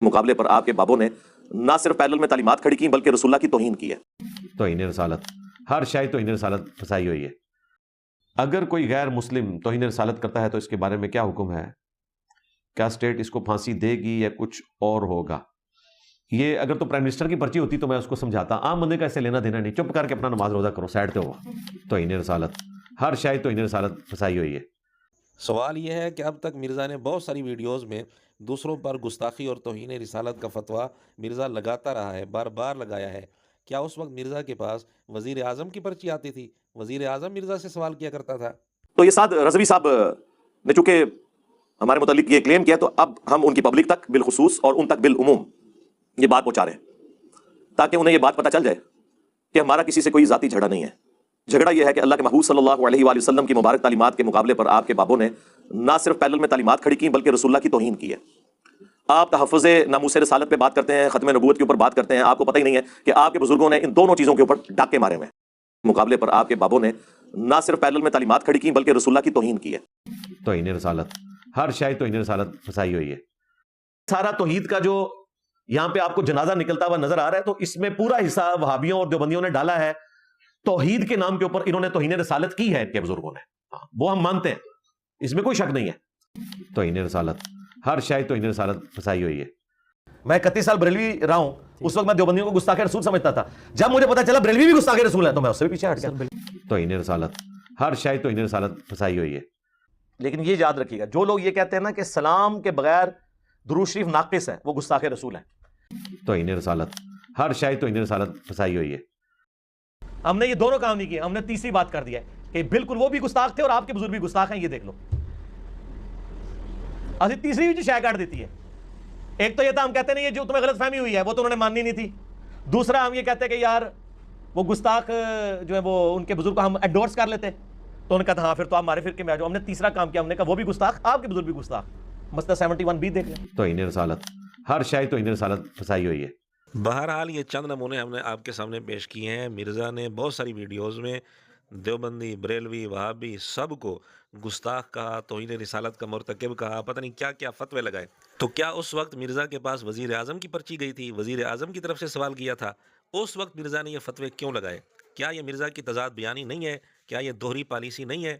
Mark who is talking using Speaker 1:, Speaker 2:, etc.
Speaker 1: مقابلے پر آپ کے بابوں نے نہ صرف پیرل میں تعلیمات کھڑی کی بلکہ رسول اللہ کی توہین کی ہے۔
Speaker 2: توہین رسالت، ہر شے توہین رسالت پھنسائی ہوئی ہے۔ اگر کوئی غیر مسلم توہین رسالت کرتا ہے تو اس کے بارے میں کیا حکم ہے؟ کیا اسٹیٹ اس کو پھانسی دے گی یا کچھ اور ہوگا؟ یہ اگر تو پرائم منسٹر کی پرچی ہوتی تو میں اس کو سمجھاتا، عام بندے کا ایسے لینا دینا نہیں، چپ کر کے اپنا نماز روزہ کرو، سائڈ پہ ہو۔ توہین رسالت، ہر شے توہین رسالت پھنسائی ہوئی ہے۔
Speaker 3: سوال یہ ہے کہ اب تک مرزا نے بہت ساری ویڈیوز میں دوسروں پر گستاخی اور توہین رسالت کا فتویٰ مرزا لگاتا رہا ہے، بار بار لگایا ہے۔ کیا اس وقت مرزا کے پاس وزیر اعظم کی پرچی آتی تھی؟ وزیر اعظم مرزا سے سوال کیا کرتا تھا؟
Speaker 1: تو یہ سعد رضوی صاحب نے چونکہ ہمارے متعلق یہ کلیم کیا تو اب ہم ان کی پبلک تک بالخصوص اور ان تک بالعموم یہ بات پہنچا رہے ہیں تاکہ انہیں یہ بات پتہ چل جائے کہ ہمارا کسی سے کوئی ذاتی جھگڑا نہیں ہے۔ جھگڑا یہ ہے کہ اللہ کے محبوب صلی اللہ علیہ وآلہ وسلم کی مبارک تعلیمات کے مقابلے پر آپ کے بابوں نے نہ صرف پیرل میں تعلیمات کھڑی کی بلکہ رسول اللہ کی توہین کی ہے۔ آپ تحفظ ناموس رسالت پہ بات کرتے ہیں، ختم نبوت کے اوپر بات کرتے ہیں، آپ کو پتہ ہی نہیں ہے کہ آپ کے بزرگوں نے ان دونوں چیزوں کے اوپر ڈاکے مارے ہوئے ہیں۔ مقابلے پر آپ کے بابوں نے نہ صرف پیرل میں تعلیمات کھڑی کی بلکہ رسول اللہ کی توہین کی ہے۔
Speaker 2: توہین رسالت، ہر شے توہین رسالت پھنسائی ہوئی ہے۔ سارا توحید کا جو یہاں پہ آپ کو جنازہ نکلتا ہوا نظر آ رہا ہے تو اس میں پورا حصہ وہابیوں اور دیوبندیوں نے ڈالا ہے۔ توحید کے نام کے اوپر انہوں نے توہین رسالت کی ہے ان کے بزرگوں نے، وہ ہم مانتے ہیں، اس میں کوئی شک نہیں ہے۔ توہین رسالت، ہر شے توہین رسالت پھنسائی ہوئی ہے۔ میں 31 سال بریلوی رہا ہوں، اس وقت میں دیوبندیوں کو گستاخ رسول سمجھتا تھا، جب مجھے پتا چلا بریلوی بھی گستاخ رسول ہے تو میں اس سے بھی پیچھے ہٹ گیا۔ توہین رسالت، ہر شے توہین رسالت پھنسائی ہوئی ہے۔
Speaker 4: لیکن یہ یاد رکھیے گا، جو لوگ یہ کہتے ہیں نا کہ سلام کے بغیر درود شریف ناقص ہے، وہ گستاخ رسول ہیں۔
Speaker 2: توہین رسالت، ہر شے توہین رسالت پھنسائی ہوئی ہے۔
Speaker 4: ہم نے یہ دونوں کام نہیں کیے، ہم نے تیسری بات کر دیا ہے کہ بالکل وہ بھی گستاخ تھے اور آپ کے بزرگ بھی گستاخ ہیں، یہ دیکھ لو۔ اسی تیسری بھی جو شے کاٹ دیتی ہے، ایک تو یہ تھا ہم کہتے نہیں یہ جو تمہیں غلط فہمی ہوئی ہے وہ تو انہوں نے ماننی نہیں تھی، دوسرا ہم یہ کہتے ہیں کہ یار وہ گستاخ جو ہے وہ ان کے بزرگ کو ہم انڈورس کر لیتے، تو انہوں نے کہا ہاں پھر تو آپ ہمارے فرقے میں آ جاؤ۔ ہم نے تیسرا کام کیا، ہم نے کہا وہ بھی گستاخ، آپ کے بزرگ بھی گستاخ۔ مسئلہ 71B دیکھ لیں۔
Speaker 2: توہین رسالت، ہر شے توہین رسالت پھنسائی ہوئی ہے۔
Speaker 3: بہرحال یہ چند نمونے ہم نے آپ کے سامنے پیش کیے ہیں۔ مرزا نے بہت ساری ویڈیوز میں دیوبندی، بریلوی، وہابی سب کو گستاخ کہا، توہین رسالت کا مرتکب کہا، پتہ نہیں کیا کیا فتوے لگائے۔ تو کیا اس وقت مرزا کے پاس وزیر اعظم کی پرچی گئی تھی، وزیر اعظم کی طرف سے سوال کیا تھا؟ اس وقت مرزا نے یہ فتوے کیوں لگائے؟ کیا یہ مرزا کی تضاد بیانی نہیں ہے؟ کیا یہ دوہری پالیسی نہیں ہے؟